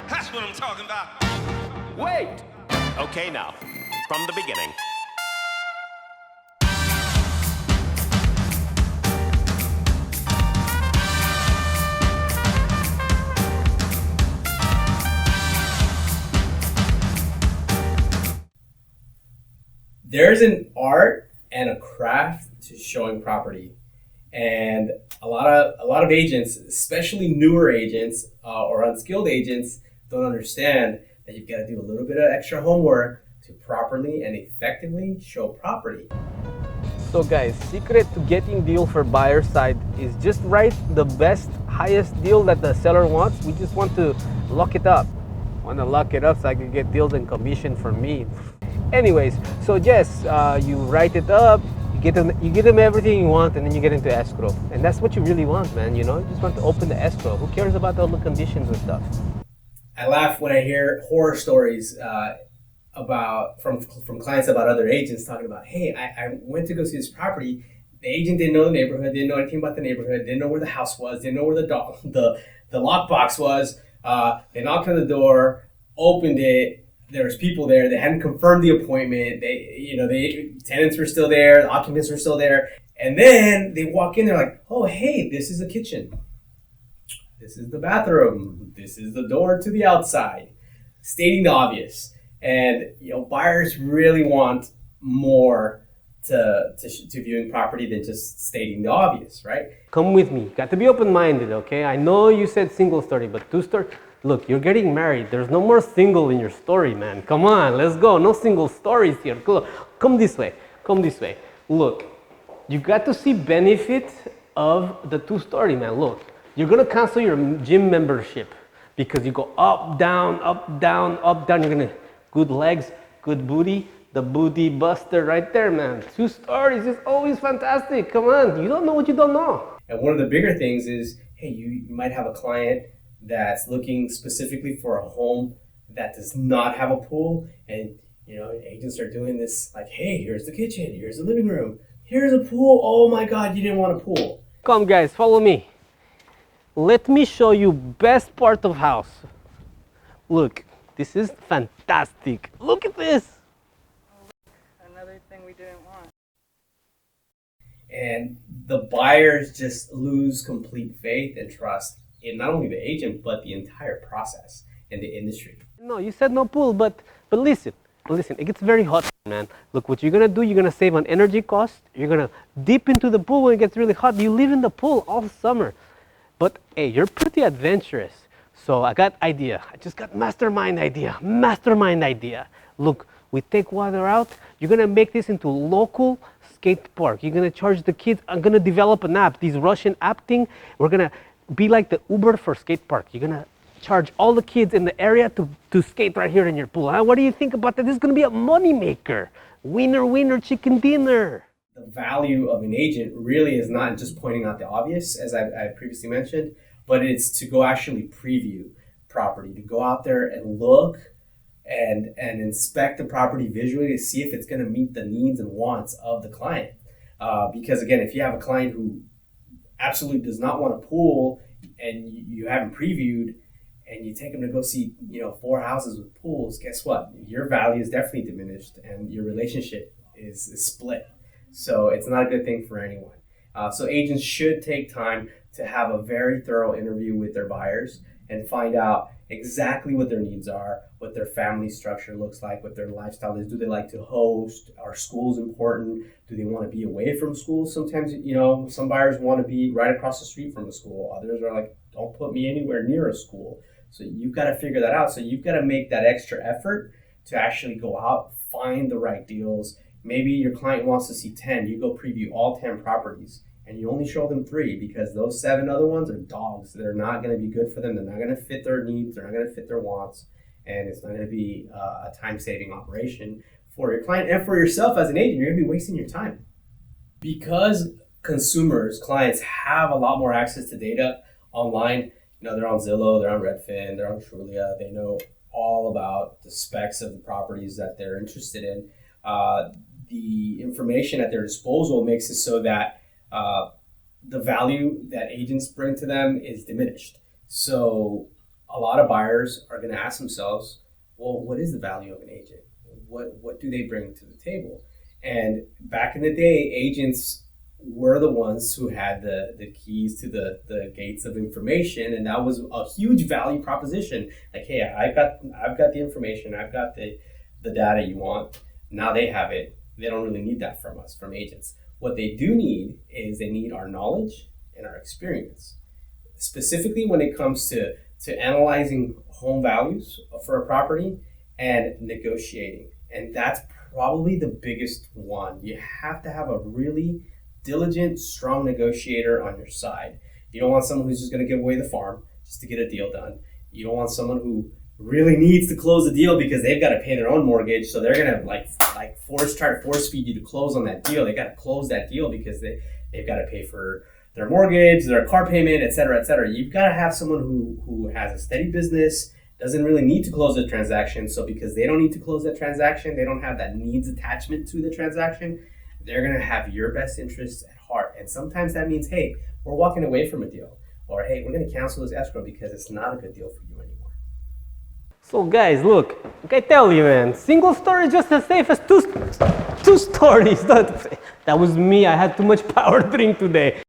That's what I'm talking about. Wait! Okay, now, from the beginning. There's an art and a craft to showing property, and a lot of agents, especially newer agents or unskilled agents, don't understand that you've got to do a little bit of extra homework to properly and effectively show property. So guys, secret to getting deal for buyer side is just write the best, highest deal that the seller wants. We just want to lock it up. Want to lock it up so I can get deals and commission from me. Anyways, so yes, you write it up, you get them everything you want, and then you get into escrow. And that's what you really want, man. You know, you just want to open the escrow. Who cares about all the conditions and stuff? I laugh when I hear horror stories from clients about other agents talking about, hey, I went to go see this property. The agent didn't know the neighborhood, didn't know anything about the neighborhood, didn't know where the house was, didn't know where the lockbox was. They knocked on the door, opened it. There was people there. They hadn't confirmed the appointment. Tenants were still there. The occupants were still there. And then they walk in. They're like, "Oh, hey, this is the kitchen. This is the bathroom. This is the door to the outside," stating the obvious. And buyers really want more to viewing property than just stating the obvious, right? Come with me. Got to be open-minded, okay? I know you said single story, but two-story. Look, you're getting married. There's no more single in your story, man. Come on, let's go. No single stories here. Come this way. Come this way. Look, you got to see benefit of the two-story, man. Look, you're gonna cancel your gym membership because you go up, down, up, down, up, down. You're gonna good legs, good booty. The booty buster right there, man. Two stories is always fantastic. Come on, you don't know what you don't know. And one of the bigger things is, hey, you might have a client that's looking specifically for a home that does not have a pool, and agents are doing this like, hey, here's the kitchen, here's the living room, here's a pool. Oh my God, you didn't want a pool. Come guys, follow me. Let me show you best part of house. Look, this is fantastic. Look at this. Another thing we didn't want. And the buyers just lose complete faith and trust in not only the agent, but the entire process in the industry. No, you said no pool, but listen, it gets very hot, man. Look, what you're gonna do, you're gonna save on energy cost. You're gonna dip into the pool when it gets really hot. You live in the pool all summer. But hey, you're pretty adventurous. So I got idea. I just got mastermind idea. Look, we take water out. You're gonna make this into local skate park. You're gonna charge the kids. I'm gonna develop an app, this Russian app thing. We're gonna be like the Uber for skate park. You're gonna charge all the kids in the area to skate right here in your pool. Huh? What do you think about that? This is gonna be a money maker. Winner, winner, chicken dinner. The value of an agent really is not just pointing out the obvious, as I previously mentioned, but it's to go actually preview property, to go out there and look and inspect the property visually to see if it's gonna meet the needs and wants of the client. Because again, if you have a client who absolutely does not want a pool and you haven't previewed and you take them to go see 4 houses with pools, guess what? Your value is definitely diminished and your relationship is split. So it's not a good thing for anyone. So agents should take time to have a very thorough interview with their buyers and find out exactly what their needs are, what their family structure looks like, what their lifestyle is. Do they like to host? Are schools important? Do they want to be away from school? Sometimes, some buyers want to be right across the street from a school. Others are like, don't put me anywhere near a school. So you've got to figure that out. So you've got to make that extra effort to actually go out, find the right deals. Maybe your client wants to see 10. You go preview all 10 properties. And you only show them 3 because those 7 other ones are dogs. They're not going to be good for them. They're not going to fit their needs. They're not going to fit their wants. And it's not going to be a time-saving operation for your client and for yourself as an agent. You're going to be wasting your time. Because clients have a lot more access to data online. They're on Zillow, they're on Redfin, they're on Trulia. They know all about the specs of the properties that they're interested in. The information at their disposal makes it so that the value that agents bring to them is diminished. So a lot of buyers are going to ask themselves, well, what is the value of an agent? What do they bring to the table? And back in the day, agents were the ones who had the keys to the gates of information, and that was a huge value proposition. Like, hey, I've got the information, I've got the data you want. Now they have it. They don't really need that from us, from agents. What they do need is they need our knowledge and our experience, specifically when it comes to analyzing home values for a property and negotiating. And that's probably the biggest one. You have to have a really diligent, strong negotiator on your side. You don't want someone who's just going to give away the farm just to get a deal done. You don't want someone who really needs to close the deal because they've got to pay their own mortgage, so they're gonna try to force feed you to close on that deal. They got to close that deal because they've got to pay for their mortgage, their car payment, et cetera, et cetera. You've got to have someone who has a steady business, doesn't really need to close the transaction. So because they don't need to close that transaction, they don't have that needs attachment to the transaction, they're gonna have your best interests at heart. And sometimes that means, hey, we're walking away from a deal, or hey, we're gonna cancel this escrow because it's not a good deal for you anymore. So guys, look, I tell you, man, single story is just as safe as two stories. That was me. I had too much power drink today.